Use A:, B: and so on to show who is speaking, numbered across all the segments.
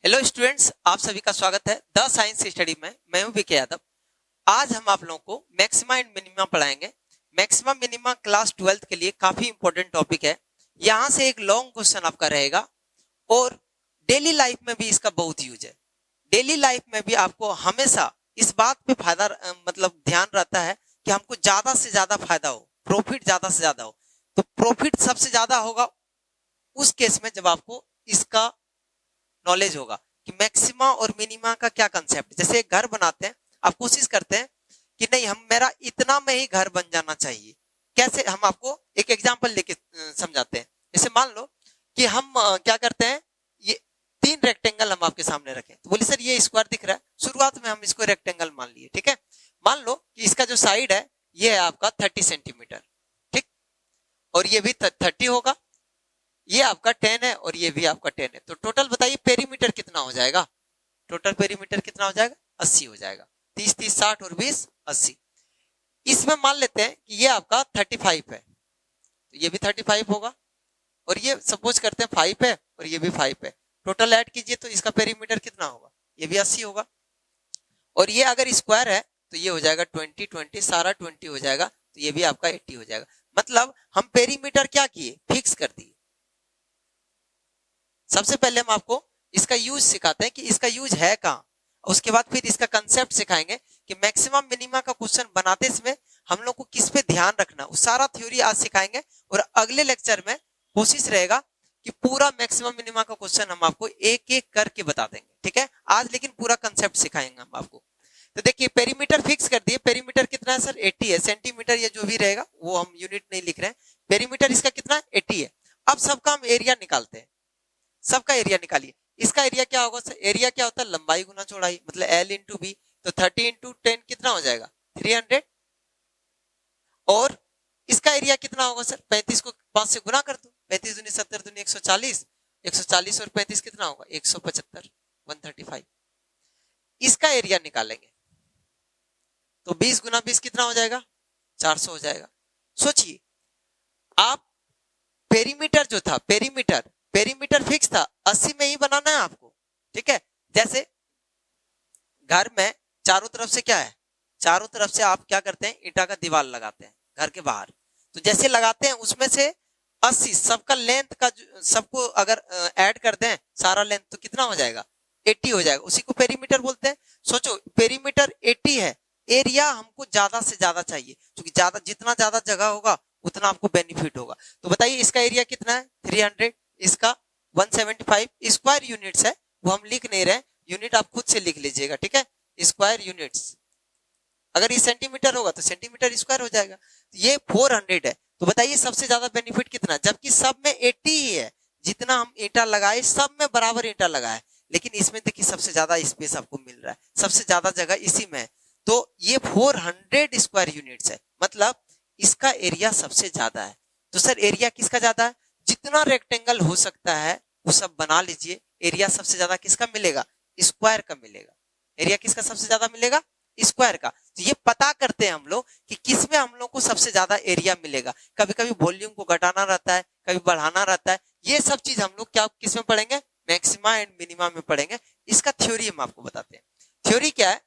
A: Hello students, आप सभी का स्वागत है द साइंस स्टडी में। मैं हूं विके यादव। आज हम आप लोगों को मैक्सिमा एंड मिनिमा पढ़ाएंगे। मैक्सिमा मिनिमा क्लास 12th के लिए काफी इंपॉर्टेंट टॉपिक है। यहां से एक लॉन्ग क्वेश्चन आपका रहेगा और डेली लाइफ में भी इसका बहुत यूज है। डेली लाइफ में भी आपको हमेशा इस बात पे फायदा मतलब ध्यान रहता है कि हमको ज्यादा से ज्यादा फायदा हो, प्रॉफिट ज्यादा से ज्यादा हो। तो प्रॉफिट सबसे ज्यादा होगा उस केस में जब आपको इसका नॉलेज होगा कि मैक्सिमा और मिनिमा का क्या कंसेप्ट। जैसे एक घर बनाते हैं, आप कोशिश करते हैं कि नहीं हम मेरा इतना में ही घर बन जाना चाहिए। कैसे, हम आपको एक एग्जांपल लेके समझाते हैं। जैसे मान लो कि हम क्या करते हैं, ये 3 रेक्टेंगल हम आपके सामने रखें तो बोले सर ये स्क्वायर दिख रहा है। शुरुआत में हम इसको रेक्टेंगल मान लिए, ठीक है। मान लो कि इसका जो साइड है ये है आपका 30 सेंटीमीटर, ठीक, और ये भी 30 होगा, ये आपका 10 है और ये भी आपका 10 है। तो टोटल बताइए पेरीमीटर कितना हो जाएगा। टोटल पेरीमीटर कितना हो जाएगा, 80 हो जाएगा। 30 30 60 और 20 80। इसमें मान लेते हैं कि ये आपका 35 है तो ये भी 35 होगा, और ये सपोज करते हैं 5 है और ये भी 5 है। टोटल ऐड कीजिए तो इसका पेरीमीटर कितना होगा, ये भी 80 होगा। और ये अगर स्क्वायर है तो ये हो जाएगा 20 20, सारा 20 हो जाएगा, तो ये भी आपका 80 हो जाएगा। मतलब हम पेरीमीटर क्या किए, फिक्स कर दिए। सबसे पहले हम आपको इसका यूज सिखाते हैं कि इसका यूज है कहाँ। उसके बाद फिर इसका कंसेप्ट सिखाएंगे कि मैक्सिमम मिनिमा का क्वेश्चन बनाते समय हम लोग को किस पे ध्यान रखना, वो सारा थ्योरी आज सिखाएंगे। और अगले लेक्चर में कोशिश रहेगा कि पूरा मैक्सिमम मिनिमा का क्वेश्चन हम आपको एक एक करके बता देंगे, ठीक है। आज लेकिन पूरा कंसेप्ट सिखाएंगे हम आपको। तो देखिए पेरीमीटर फिक्स कर दिए। पेरीमीटर कितना है सर, 80 है। सेंटीमीटर ये जो भी रहेगा वो हम यूनिट नहीं लिख रहे हैं। पेरीमीटर इसका कितना है, 80 है। अब सबका हम एरिया निकालते हैं। सबका एरिया निकालिए। इसका एरिया क्या होगा सर, एरिया क्या होता है, लंबाई गुना चौड़ाई, मतलब L इंटू बी। तो 30 इंटू 10 कितना हो जाएगा, 300। और इसका एरिया कितना होगा सर, 35 को 5 से गुना कर दो। 35 दूनी 70 दूनी 140, 140 और 35 कितना होगा, 175, 135। इसका एरिया निकालेंगे तो 20 गुना 20 कितना हो जाएगा, 400 हो जाएगा। सोचिए आप पेरीमीटर जो था, पेरीमीटर फिक्स था, 80 में ही बनाना है आपको, ठीक है। जैसे घर में चारों तरफ से क्या है, चारों तरफ से आप क्या करते हैं, ईंटा का दीवार लगाते हैं घर के बाहर। तो जैसे लगाते हैं उसमें से 80 सबका लेंथ का सबको अगर ऐड कर दें सारा लेंथ तो कितना हो जाएगा, 80 हो जाएगा। उसी को पेरीमीटर बोलते हैं। सोचो पेरीमीटर 80 है, एरिया हमको ज्यादा से ज्यादा चाहिए, क्योंकि ज्यादा जितना ज्यादा जगह होगा उतना आपको बेनिफिट होगा। तो बताइए इसका एरिया कितना है, 300, इसका 175 स्क्वायर यूनिट्स है। वो हम लिख नहीं रहे, यूनिट आप खुद से लिख लीजिएगा, ठीक है। स्क्वायर यूनिट्स, अगर ये सेंटीमीटर होगा तो सेंटीमीटर स्क्वायर हो जाएगा। तो ये 400 है। तो बताइए सबसे ज्यादा बेनिफिट कितना, जबकि सब में 80 ही है। जितना हम ईंटा लगाए सब में बराबर ईंटा लगाए, लेकिन इसमें देखिए सबसे ज्यादा स्पेस आपको मिल रहा है, सबसे ज्यादा जगह इसी में है। तो ये 400 स्क्वायर यूनिट्स है, मतलब इसका एरिया सबसे ज्यादा है। तो सर एरिया किसका ज्यादा है, जितना रेक्टेंगल हो सकता है वो सब बना लीजिए। एरिया सबसे ज्यादा किसका मिलेगा, स्क्वायर का मिलेगा। एरिया किसका सबसे ज्यादा मिलेगा, स्क्वायर का। तो ये पता करते हैं हम लोग कि किसमें हम लोग को सबसे ज्यादा एरिया मिलेगा। कभी कभी वॉल्यूम को घटाना रहता है, कभी बढ़ाना रहता है। ये सब चीज हम लोग क्या किसमें पढ़ेंगे, मैक्सिमा एंड मिनिमा में पढ़ेंगे। इसका थ्योरी हम आपको बताते हैं। थ्योरी क्या है,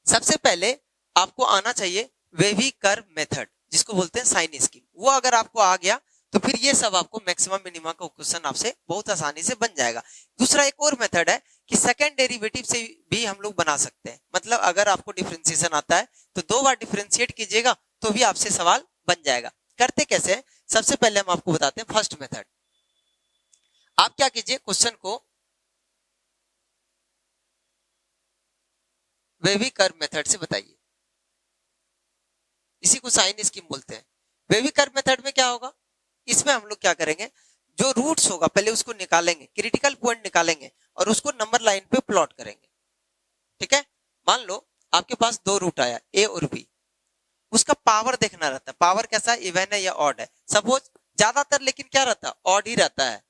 A: सबसे पहले आपको आना चाहिए वेवी कर्व मेथड, जिसको बोलते हैं साइन स्कीम। वो अगर आपको आ गया तो फिर ये सब आपको मैक्सिमम मिनिमा का क्वेश्चन आपसे बहुत आसानी से बन जाएगा। दूसरा एक और मेथड है कि सेकंड डेरिवेटिव से भी हम लोग बना सकते हैं। मतलब अगर आपको डिफरेंशिएशन आता है तो 2 बार डिफरेंशिएट कीजिएगा तो भी आपसे सवाल बन जाएगा। करते कैसे है, सबसे पहले हम आपको बताते हैं फर्स्ट मेथड। आप क्या कीजिए, क्वेश्चन को वेवी कर्व मेथड से बताइए। इसी को साइन स्कीम बोलते हैं। वेवी कर्व मेथड में क्या होगा, इसमें हम लोग क्या करेंगे, जो रूट्स होगा पहले उसको निकालेंगे, क्रिटिकल पॉइंट निकालेंगे और उसको नंबर लाइन पे प्लॉट करेंगे, ठीक है। मान लो आपके पास 2 रूट आया, ए और बी। उसका पावर देखना रहता है, पावर कैसा है, इवन है या ऑड है। सपोज ज्यादातर लेकिन क्या रहता है, ऑड ही रहता है।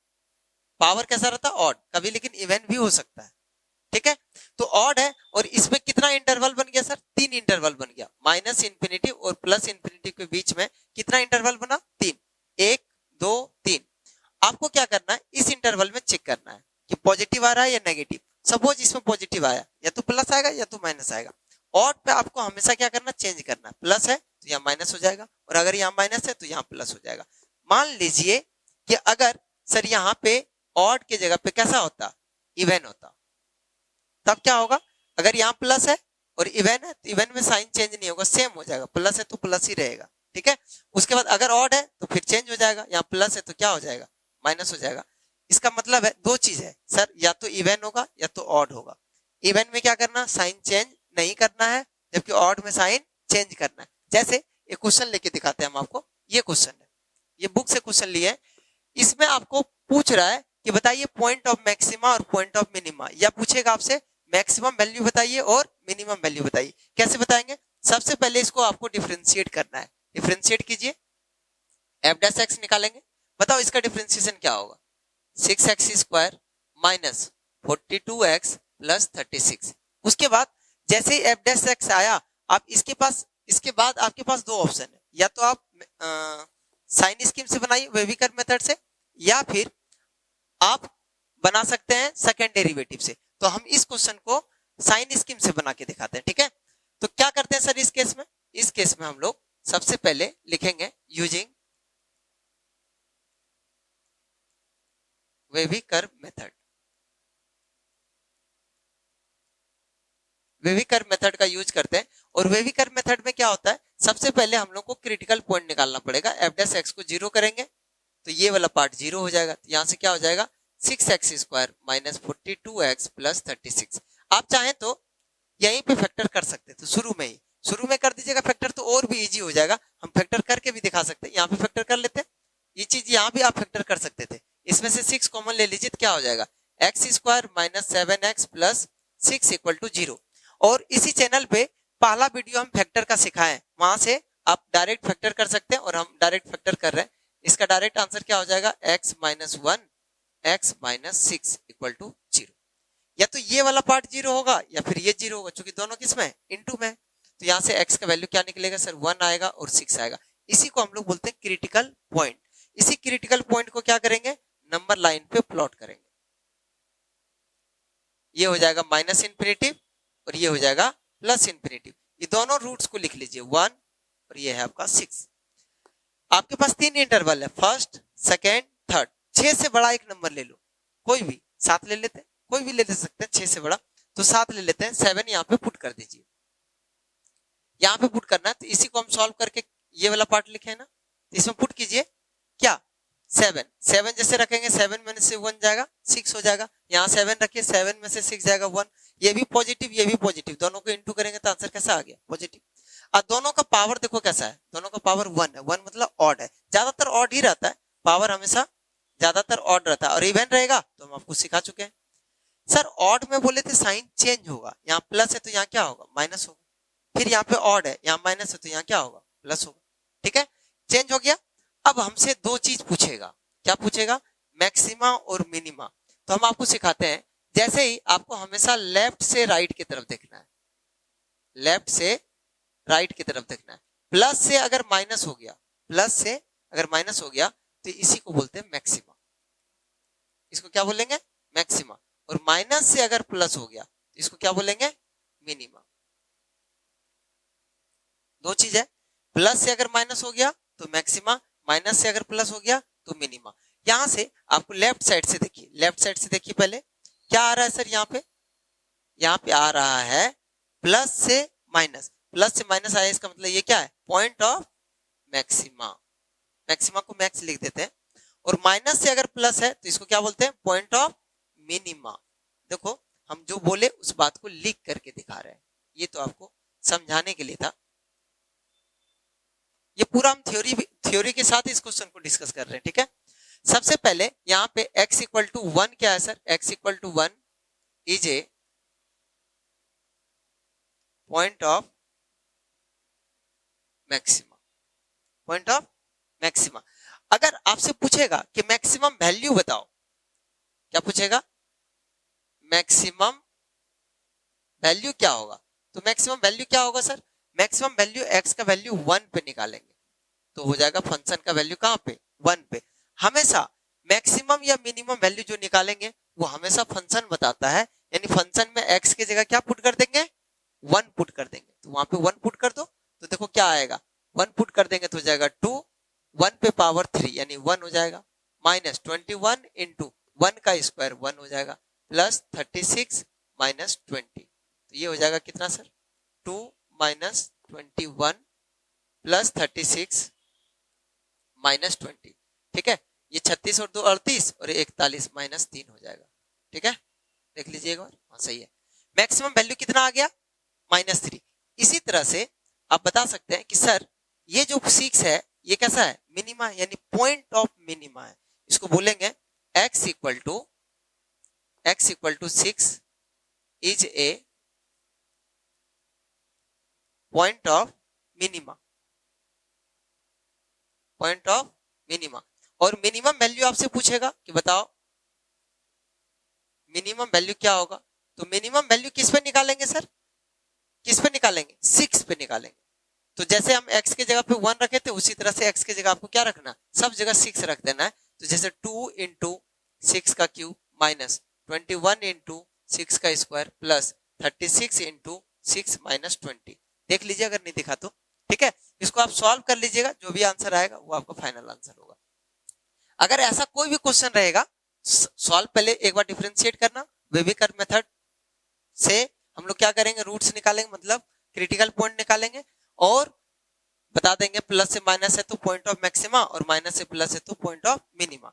A: पावर कैसा रहता है, ऑड, कभी लेकिन इवन भी हो सकता है, ठीक है। तो ऑड है और इसमें कितना इंटरवल बन गया सर, 3 इंटरवल बन गया। माइनस इंफिनिटी और प्लस इंफिनिटी के बीच में कितना इंटरवल बना, 3, 1 2 3। आपको क्या करना है, इस इंटरवल में चेक करना है कि पॉजिटिव आ रहा है या नेगेटिव। सपोज इसमें पॉजिटिव आया, या तो प्लस आएगा या तो माइनस आएगा। ऑड पे आपको हमेशा क्या करना, चेंज करना। प्लस है तो यहाँ माइनस हो जाएगा, और अगर यहाँ माइनस है तो यहाँ प्लस हो जाएगा। मान लीजिए कि अगर सर यहाँ पे ऑड की जगह पे कैसा होता, इवन होता, तब क्या होगा, अगर यहाँ प्लस है और इवन है तो इवन में साइन चेंज नहीं होगा, सेम हो जाएगा, प्लस है तो प्लस ही रहेगा, ठीक है। उसके बाद अगर ऑड है तो फिर चेंज हो जाएगा, यहाँ प्लस है तो क्या हो जाएगा, माइनस हो जाएगा। इसका मतलब है दो चीज है सर, या तो इवन होगा या तो ऑड होगा। इवन में क्या करना, साइन चेंज नहीं करना है, जबकि ऑड में साइन चेंज करना है। जैसे एक क्वेश्चन लेके दिखाते हैं हम आपको, ये क्वेश्चन है, ये बुक से क्वेश्चन लिए है। इसमें आपको पूछ रहा है कि बताइए पॉइंट ऑफ मैक्सिमा और पॉइंट ऑफ मिनिमा, या पूछेगा आपसे मैक्सिमम वैल्यू बताइए और मिनिमम वैल्यू बताइए। कैसे बताएंगे, सबसे पहले इसको आपको डिफरेंशिएट करना है। डिफरेंशिएट कीजिए, एफ डैश एक्स निकालेंगे। बताओ इसका डिफरेंशिएशन क्या होगा, 6x square minus 42x plus 36। उसके बाद जैसे ही एफ डैश एक्स आया, आप इसके बाद आपके पास दो ऑप्शन है, या तो आप साइन स्कीम से बनाइए वेविकर मेथड से, या फिर आप बना सकते हैं सेकेंड डेरिवेटिव से। तो हम इस क्वेश्चन को साइन स्कीम से बना के दिखाते हैं, ठीक है। तो क्या करते हैं सर इस केस में, इस केस में हम लोग सबसे पहले लिखेंगे यूजिंग वेविकर मेथड। वेविकर मेथड का यूज करते हैं, और वेविकर मेथड में क्या होता है, सबसे पहले हम लोग को क्रिटिकल पॉइंट निकालना पड़ेगा। एफ डैश एक्स को जीरो करेंगे तो ये वाला पार्ट जीरो हो जाएगा, तो यहां से क्या हो जाएगा, 6x square minus 42x plus 36। आप चाहें तो यहीं पे फैक्टर कर सकते, तो शुरू में कर दीजिएगा फैक्टर, तो और भी इजी हो जाएगा। हम फैक्टर करके भी दिखा सकते हैं, यहाँ पे फैक्टर कर लेते हैं। ये चीज यहाँ भी आप फैक्टर कर सकते थे, इसमें से 6 कॉमन ले लीजिए तो क्या हो जाएगा, x square minus 7x plus 6 equal to 0। और इसी चैनल पे पहला वीडियो हम फैक्टर का सिखाए, वहां से आप डायरेक्ट फैक्टर कर सकते हैं, और हम डायरेक्ट फैक्टर कर रहे हैं। इसका डायरेक्ट आंसर क्या हो जाएगा, x minus 1 x minus 6 equal to 0। या तो ये वाला पार्ट जीरो होगा या फिर ये जीरो होगा, क्योंकि दोनों किसमें है, इनटू में। तो यहाँ से x का वैल्यू क्या निकलेगा सर, 1 आएगा और 6 आएगा। इसी को हम लोग बोलते हैं क्रिटिकल पॉइंट। इसी क्रिटिकल पॉइंट को क्या करेंगे, नंबर लाइन पे प्लॉट करेंगे। ये हो जाएगा माइनस इन्फिनिटी और ये हो जाएगा प्लस इन्फिनिटी। ये दोनों रूट्स को लिख लीजिए, 1 और ये है आपका 6। आपके पास 3 इंटरवल है, फर्स्ट सेकेंड थर्ड। 6 से बड़ा एक नंबर ले लो, कोई भी, 7 ले लेते हैं, कोई भी ले सकते हैं 6 से बड़ा, तो 7 ले लेते हैं। 7 यहाँ पे पुट कर दीजिए, यहाँ पे पुट करना है। तो इसी को हम सॉल्व करके ये वाला पार्ट लिखे है ना, इसमें पुट कीजिए क्या, 7 जैसे रखेंगे 7 में से 1 जाएगा 6 हो जाएगा। यहाँ 7 रखिए, 7 में से 6 जाएगा 1। ये भी पॉजिटिव ये भी पॉजिटिव, दोनों को इंटू करेंगे तो आंसर कैसा आ गया, पॉजिटिव। और दोनों का पावर देखो कैसा है, दोनों का पावर 1 है। 1 मतलब ऑड है, ज्यादातर ऑड ही रहता है, पावर हमेशा ज्यादातर ऑड रहता है। और इवन रहेगा तो हम आपको सिखा चुके हैं। सर ऑड में बोले थे साइन चेंज होगा, यहाँ प्लस है तो यहाँ क्या होगा, माइनस होगा। फिर यहाँ पे ऑड है, यहाँ माइनस है तो यहाँ क्या होगा, प्लस होगा, ठीक है, चेंज हो गया। अब हमसे दो चीज पूछेगा, क्या पूछेगा, मैक्सिमा और मिनिमा। तो हम आपको सिखाते हैं, जैसे ही आपको हमेशा लेफ्ट से राइट की तरफ देखना है, लेफ्ट से राइट की तरफ देखना है। प्लस से अगर माइनस हो गया, प्लस से अगर माइनस हो गया तो इसी को बोलते हैं मैक्सिमा, इसको क्या बोलेंगे, मैक्सिमा। और माइनस से अगर प्लस हो गया तो इसको क्या बोलेंगे, मिनिमा। दो चीज है, प्लस से अगर माइनस हो गया तो मैक्सिमा, माइनस से अगर प्लस हो गया तो मिनिमा। यहां से आपको लेफ्ट साइड से देखिए, लेफ्ट साइड से देखिए पहले क्या आ रहा है सर, यहाँ पे आ रहा है प्लस से माइनस, प्लस से माइनस आया, इसका मतलब ये क्या है, पॉइंट ऑफ मैक्सिमा। मैक्सिमा को मैक्स लिख देते हैं। और माइनस से अगर प्लस है तो इसको क्या बोलते हैं, पॉइंट ऑफ मिनिमा। देखो हम जो बोले उस बात को लिख करके दिखा रहे हैं, ये तो आपको समझाने के लिए था। ये पूरा हम थ्योरी के साथ इस क्वेश्चन को डिस्कस कर रहे हैं, ठीक है। सबसे पहले यहाँ पे x इक्वल टू 1 क्या है sir, x equal to 1 is a point of maxima, point of maxima. अगर आपसे पूछेगा कि मैक्सिमम वैल्यू बताओ, क्या पूछेगा, मैक्सिमम वैल्यू क्या होगा, तो मैक्सिमम वैल्यू क्या होगा सर, मैक्सिमम वैल्यू x का वैल्यू 1 पे निकालेंगे तो हो जाएगा फंक्शन का वैल्यू कहां पे, 1 पे। हमेशा मैक्सिमम या मिनिमम वैल्यू जो निकालेंगे वो हमेशा फंक्शन बताता है, यानी फंक्शन में x की जगह क्या पुट कर देंगे, 1 पुट कर देंगे। तो वहां पे 1 पुट कर दो तो देखो क्या आएगा, 1 पुट कर देंगे तो हो जाएगा 2, 1 पे पावर 3 यानी 1 हो जाएगा, माइनस 21 इंटू 1 का स्क्वायर 1 हो जाएगा, प्लस 36 माइनस 20। तो ये हो जाएगा कितना सर, 2 माइनस 21 प्लस 36 माइनस 20। ठीक है, ये 36 और 2 38 और 41 माइनस 3 हो जाएगा। ठीक है, देख लीजिए एक बार, हाँ सही है। मैक्सिमम वैल्यू कितना आ गया, -3। इसी तरह से आप बता सकते हैं कि सर ये जो 6 है ये कैसा है, मिनिमा है, यानी पॉइंट ऑफ मिनिमा है। इसको बोलेंगे x equal to 6 is a point of minima, point of minima. और मिनिमम वैल्यू आपसे पूछेगा कि बताओ मिनिमम वैल्यू क्या होगा, तो मिनिमम वैल्यू किस पे निकालेंगे सर, किस पे निकालेंगे, 6 पे निकालेंगे। तो जैसे हम x के जगह पे 1 रखे थे उसी तरह से x के जगह आपको क्या रखना, सब जगह 6 रख देना है। तो जैसे 2 इंटू 6 का क्यूब माइनस 21 इंटू 6 का स्क्वायर प्लस 36 इंटू 6 माइनस 20। देख लीजिए अगर नहीं दिखा तो, ठीक है। इसको आप सॉल्व कर लीजिएगा, जो भी आंसर आएगा वो आपका फाइनल आंसर होगा। अगर ऐसा कोई भी क्वेश्चन रहेगा, सॉल्व पहले एक बार डिफरेंशिएट करना, वेविकर मेथड से हम लोग क्या करेंगे, रूट्स निकालेंगे, मतलब क्रिटिकल पॉइंट निकालेंगे और बता देंगे प्लस से माइनस है तो पॉइंट ऑफ मैक्सिमा और माइनस से प्लस है तो पॉइंट ऑफ मिनिमा।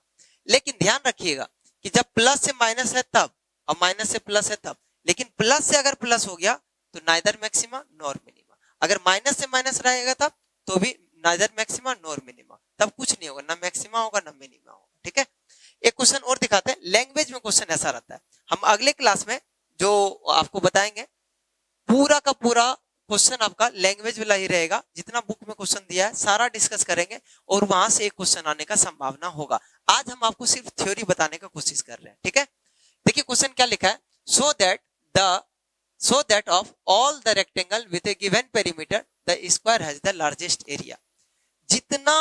A: लेकिन ध्यान रखिएगा कि जब प्लस से माइनस है तब और माइनस से प्लस है तब, लेकिन प्लस से अगर प्लस हो गया तो नाइदर मैक्सिमा नॉर मिनिमा, अगर माइनस से माइनस रहेगा तब तो भी नाइदर मैक्सिमा नॉर मिनिमा, तब कुछ नहीं होगा, ना मैक्सिमा होगा ना मिनिमा होगा। ठीक है, एक क्वेश्चन और दिखाते हैं। लैंग्वेज में क्वेश्चन ऐसा रहता है, हम अगले क्लास में जो आपको बताएंगे पूरा का पूरा क्वेश्चन आपका लैंग्वेज वाला ही रहेगा, जितना बुक में क्वेश्चन दिया है सारा डिस्कस करेंगे और वहां से एक क्वेश्चन आने का संभावना होगा। आज हम आपको सिर्फ थ्योरी बताने का कोशिश कर रहे हैं। ठीक है, देखिए क्वेश्चन क्या लिखा है, so that of all the rectangle with a given perimeter the square has the largest area। जितना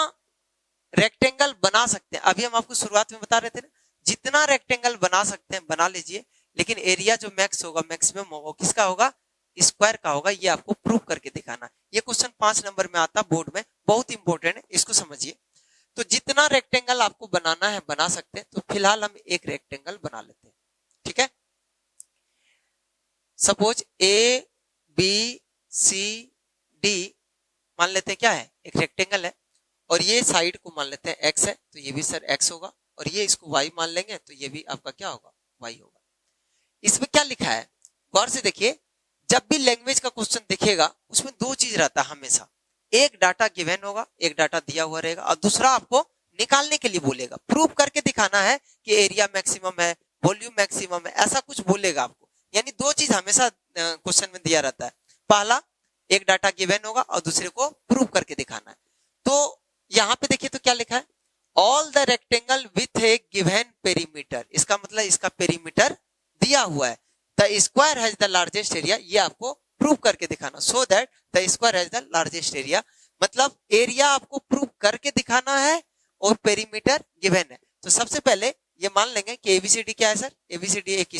A: रेक्टेंगल बना सकते हैं, अभी हम आपको शुरुआत में बता रहे थे ना, जितना रेक्टेंगल बना सकते हैं बना लीजिए, लेकिन एरिया जो मैक्स होगा, मैक्सिमम होगा, किसका होगा, स्क्वायर का होगा। ये आपको प्रूव करके दिखाना। ये क्वेश्चन 5 नंबर में आता बोर्ड में, बहुत इंपॉर्टेंट है, इसको समझिए। तो जितना रेक्टेंगल आपको बनाना है बना सकते हैं। तो फिलहाल हम एक रेक्टेंगल बना लेते हैं। ठीक है, suppose a b c d मान लेते हैं क्या है, एक रेक्टेंगल है, और ये साइड को मान लेते हैं एक्स है, तो ये भी सर एक्स होगा, और ये इसको वाई मान लेंगे तो ये भी आपका क्या होगा, वाई होगा। इसमें क्या लिखा है, गौर से देखिए, जब भी लैंग्वेज का क्वेश्चन दिखेगा उसमें दो चीज रहता है हमेशा, एक डाटा गिवन होगा, एक डाटा दिया हुआ रहेगा, और दूसरा आपको निकालने के लिए बोलेगा, प्रूव करके दिखाना है कि एरिया मैक्सिमम है, वॉल्यूम मैक्सिमम है, ऐसा कुछ बोलेगा आपको। यानी दो चीज हमेशा क्वेश्चन में दिया रहता है, पहला एक डाटा गिवन होगा और दूसरे को प्रूव करके दिखाना है। तो यहाँ पे देखिए तो क्या लिखा है, all the rectangle with A given perimeter, इसका मतलब इसका पेरीमीटर दिया हुआ है, the square has the largest area, ये आपको प्रूव करके दिखाना, so that the square has the largest area, मतलब एरिया आपको प्रूव करके दिखाना है और पेरीमीटर गिवन है। तो सबसे पहले ये मान लेंगे कि एबीसीडी क्या है सर, एबीसीडी एक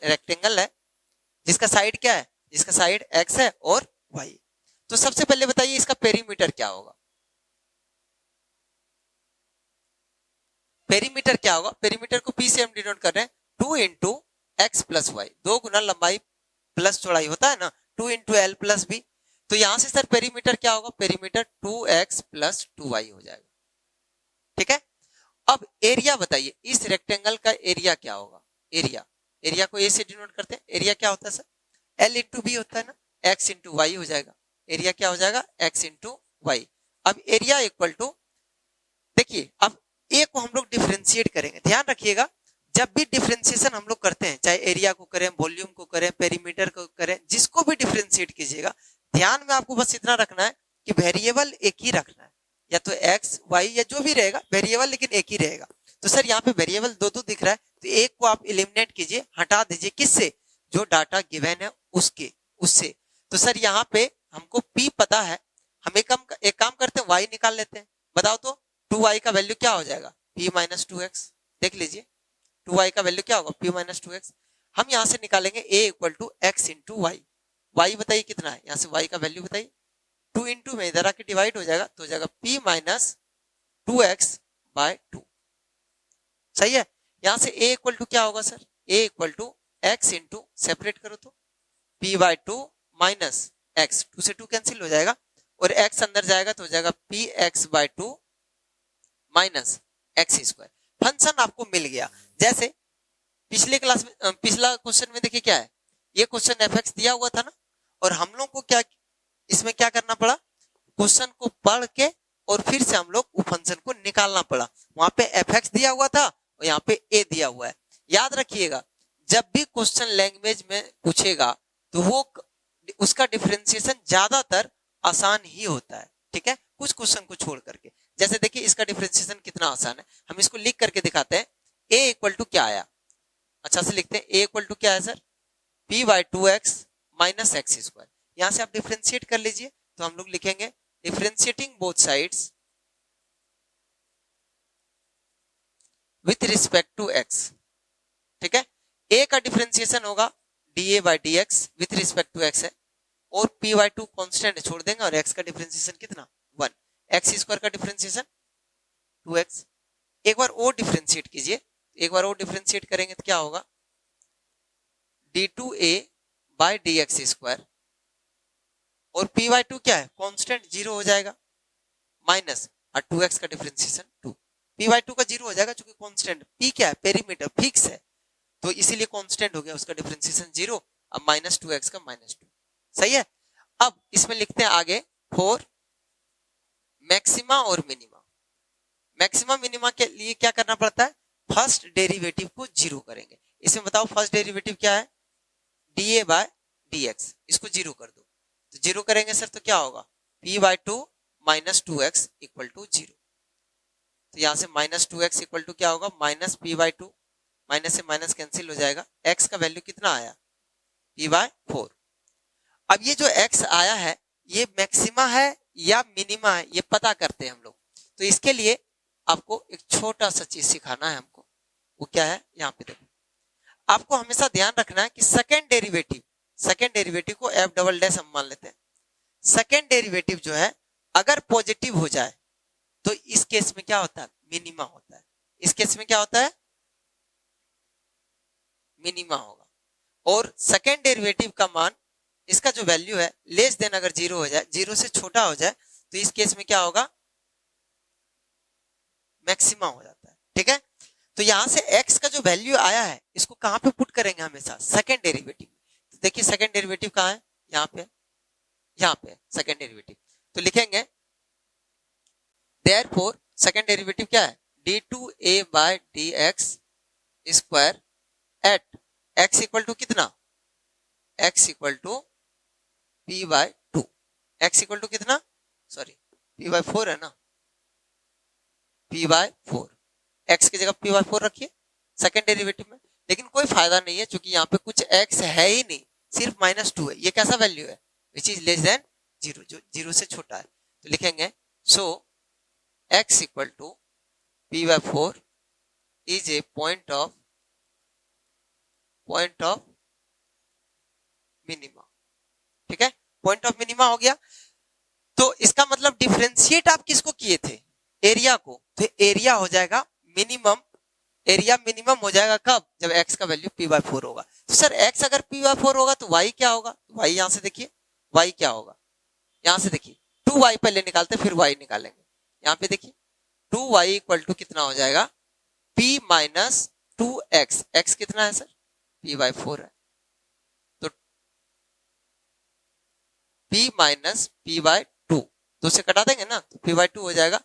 A: रेक्टेंगल है जिसका साइड क्या है, जिसका साइड एक्स है और वाई। तो सबसे पहले बताइए इसका पेरीमीटर क्या होगा, पेरीमीटर क्या होगा, पेरीमीटर को पी से हम डिनोट कर रहे हैं, 2 इंटू एक्स प्लस वाई, 2 गुना लंबाई प्लस चौड़ाई होता है ना, 2 इंटू एल प्लस बी। तो यहां से सर पेरीमीटर क्या होगा, पेरीमीटर 2x प्लस 2y हो जाएगा। ठीक है, अब एरिया बताइए, इस रेक्टेंगल का एरिया क्या होगा, एरिया, एरिया को ए से डिनोट करते हैं, एरिया क्या होता है सर, एल इंटू बी होता है ना, एक्स इंटू वाई हो जाएगा, एरिया क्या हो जाएगा, एक्स इंटू वाई। अब एरिया इक्वल टू, देखिए अब ए को हम लोग डिफरेंशिएट करेंगे, ध्यान रखिएगा, जब भी डिफरेंशिएशन हम लोग करते हैं, चाहे एरिया को करें, वॉल्यूम को करें, पेरीमीटर को करें, जिसको भी डिफरेंशिएट कीजिएगा, ध्यान में आपको बस इतना रखना है कि वेरिएबल एक ही रखना है, या तो एक्स वाई या जो भी रहेगा वेरिएबल, लेकिन एक ही रहेगा। तो सर यहाँ पे वेरिएबल दो दो दिख रहा है, तो एक को आप एलिमिनेट कीजिए, हटा दीजिए, किससे, जो डाटा गिवन है उसके, उससे। तो सर यहाँ पे हमको पी पता है, हम एक काम करते हैं, वाई निकाल लेते हैं, बताओ तो 2y का वैल्यू क्या हो जाएगा, p माइनस 2x, देख लीजिए 2y का वैल्यू क्या होगा p माइनस 2x। हम यहाँ से निकालेंगे a equal to x into y. y बताइए कितना है, यहाँ से y का वैल्यू बताइए। 2 इंटू में इधर आके डिवाइड हो जाएगा तो हो जाएगा p माइनस 2x बाय 2। सही है। यहाँ से a इक्वल टू क्या होगा sir, a equal to x into separate करो तो p बाय 2 माइनस x, 2 से 2 कैंसिल हो जाएगा और x अंदर जाएगा तो हो जाएगा p x by 2 minus x square. Function आपको मिल गया। जैसे पिछले क्लास में पिछला क्वेश्चन में देखिए क्या है, ये क्वेश्चन एफ एक्स दिया हुआ था ना, और हम लोग को क्या इसमें क्या करना पड़ा, क्वेश्चन को पढ़ के और फिर से हम लोग उस फंक्शन को निकालना पड़ा। वहां पे एफ एक्स दिया हुआ था और यहाँ पे ए दिया हुआ है। याद रखिएगा जब भी क्वेश्चन लैंग्वेज में पूछेगा तो वो उसका डिफरेंशिएशन ज्यादातर आसान ही होता है, ठीक है, कुछ क्वेश्चन को छोड़ करके। जैसे देखिए इसका डिफरेंशिएशन कितना आसान है, हम इसको लिख करके दिखाते हैं। a इक्वल टू क्या आया, अच्छा से लिखते हैं। a इक्वल टू क्या है sir, p by 2x minus x square. यहां से आप डिफरेंशिएट कर लीजिए तो हम लोग लिखेंगे differentiating both sides with respect to x, ठीक है। a का डिफरेंशिएशन होगा dA by dx with respect to x है, और p बाय 2 कॉन्स्टेंट छोड़ देंगे और x का डिफरेंशिएशन कितना 1, एक्स स्क्वायर का डिफरेंशिएशन 2x। एक बार और डिफरेंशिएट कीजिए, एक बार और डिफरेंशिएट करेंगे तो क्या होगा d2a बाय dx स्क्वायर, और p बाय 2 क्या है कांस्टेंट 0 हो जाएगा, माइनस 2x का डिफरेंशिएशन 2, p बाय 2 का 0 हो जाएगा क्योंकि कांस्टेंट p क्या है पेरीमीटर फिक्स है तो इसीलिए कांस्टेंट हो गया उसका डिफरेंशिएशन 0। अब माइनस 2x का माइनस 2। सही है। अब इसमें लिखते हैं आगे फॉर मैक्सिमा और मिनिमा। मैक्सिमा मिनिमा के लिए क्या करना पड़ता है, फर्स्ट डेरिवेटिव को जीरो करेंगे। इसमें बताओ फर्स्ट डेरिवेटिव क्या है, dA बाय dx, इसको जीरो कर दो तो जीरो करेंगे सर तो क्या होगा p by 2 minus 2x equal to 0। तो यहां से माइनस 2x इक्वल टू क्या होगा माइनस p बाय 2, माइनस से माइनस कैंसिल हो जाएगा, x का वैल्यू कितना आया p बाय 4। अब ये जो x आया है ये मैक्सिमा है या मिनिमा है ये पता करते हैं हम लोग। तो इसके लिए आपको एक छोटा सा चीज सिखाना है हमको, वो क्या है, यहाँ पे देखो आपको हमेशा ध्यान रखना है कि सेकेंड डेरिवेटिव को f डबल डैश हम मान लेते हैं। सेकेंड डेरिवेटिव जो है अगर पॉजिटिव हो जाए तो इस केस में क्या होता है मिनिमा होता है, इस केस में क्या होता है मिनिमा होगा। और सेकेंड डेरिवेटिव का मान इसका जो वैल्यू है लेस देन अगर 0 हो जाए, 0 से छोटा हो जाए तो इस केस में क्या होगा मैक्सिमा हो जाता है, ठीक है। तो यहां से x का जो वैल्यू आया है इसको कहां पे पुट करेंगे हमेशा सेकेंड डेरिवेटिव। तो देखिए सेकेंड डेरिवेटिव कहां है, यहाँ पे सेकेंड डेरिवेटिव। तो लिखेंगे देयरफॉर सेकेंड डेरिवेटिव क्या है d2a by dx square at x equal to कितना, x equal to p by 2, x equal to कितना सॉरी p बाय 4 है ना, p बाय 4, x की जगह p बाय 4 रखिए सेकेंड डेरिवेटिव में। लेकिन कोई फायदा नहीं है क्योंकि यहाँ पे कुछ x है ही नहीं, सिर्फ माइनस 2 है। ये कैसा वैल्यू है विच इज लेस देन 0, जो 0 से छोटा है। तो लिखेंगे so x equal to p by 4 is a point of minima, ठीक है, पॉइंट ऑफ मिनिमा हो गया। तो इसका मतलब डिफरेंशिएट आप किसको किए थे एरिया को, तो एरिया हो जाएगा मिनिमम, एरिया मिनिमम हो जाएगा कब जब x का वैल्यू p बाय 4 होगा। तो सर x अगर p बाय 4 होगा तो y क्या होगा, y यहां से देखिए y क्या होगा, यहां से देखिए 2y पहले निकालते फिर y निकालेंगे। यहाँ पे देखिए 2y इक्वल टू कितना हो जाएगा p माइनस 2x, x कितना है सर p बाय 4 है, तो p माइनस p बाय 2, 2 से कटा देंगे ना तो p बाय 2 हो जाएगा,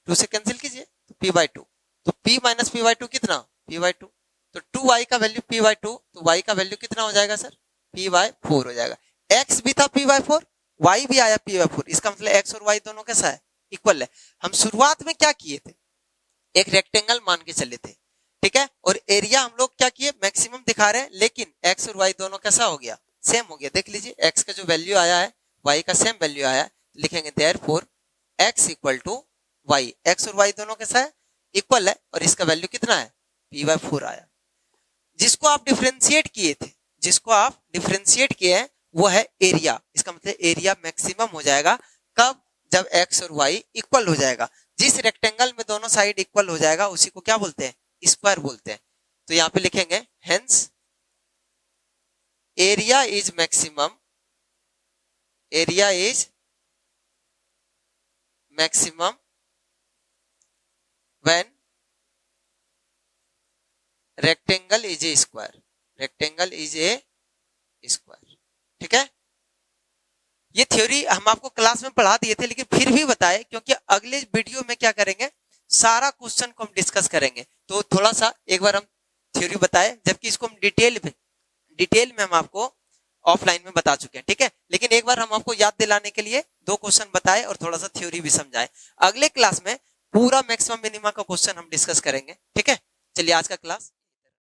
A: 2 से कैंसिल कीजिए तो p बाय 2, तो p माइनस p बाय 2 कितना p बाय 2, तो 2y का वैल्यू p बाय 2, तो y का वैल्यू कितना हो जाएगा सर p बाय 4 हो जाएगा। x भी था p बाय 4, y भी आया p बाय 4, इसका मतलब x और y दोनों कैसा है इक्वल है। हम शुरुआत में क्या किए थे एक रेक्टेंगल मान के चले थे, ठीक है, और एरिया हम लोग क्या किए मैक्सिमम दिखा रहे हैं, लेकिन x और y दोनों कैसा हो गया सेम हो गया। देख लीजिए x का जो वैल्यू आया है y का सेम वैल्यू आया है, लिखेंगे therefore x equal to y, x और y दोनों कैसा है इक्वल है, और इसका वैल्यू कितना है p/4 आया। जिसको आप डिफरेंशिएट किए थे, जिसको आप डिफरेंशिएट किए हैं वो है एरिया। इसका मतलब एरिया मैक्सिमम हो जाएगा कब? जब x और y इक्वल हो जाएगा। जिस रेक्टेंगल में दोनों साइड इक्वल हो जाएगा उसी को क्या बोलते हैं? स्क्वायर बोलते हैं। तो यहां पे लिखेंगे hence area is maximum, area is maximum when rectangle is a square, rectangle is a square. ठीक है, ये थ्योरी हम आपको क्लास में पढ़ा दिए थे, लेकिन फिर भी बताए क्योंकि अगले वीडियो में क्या करेंगे, सारा क्वेश्चन को हम डिस्कस करेंगे। तो थोड़ा सा एक बार हम थ्योरी बताए, जबकि इसको हम डिटेल में हम आपको ऑफलाइन में बता चुके हैं। ठीक है, लेकिन एक बार हम आपको याद दिलाने के लिए 2 क्वेश्चन बताए और थोड़ा सा थ्योरी भी समझाए। अगले क्लास में पूरा मैक्सिमम मिनिमम का क्वेश्चन हम डिस्कस करेंगे। ठीक है, चलिए आज का क्लास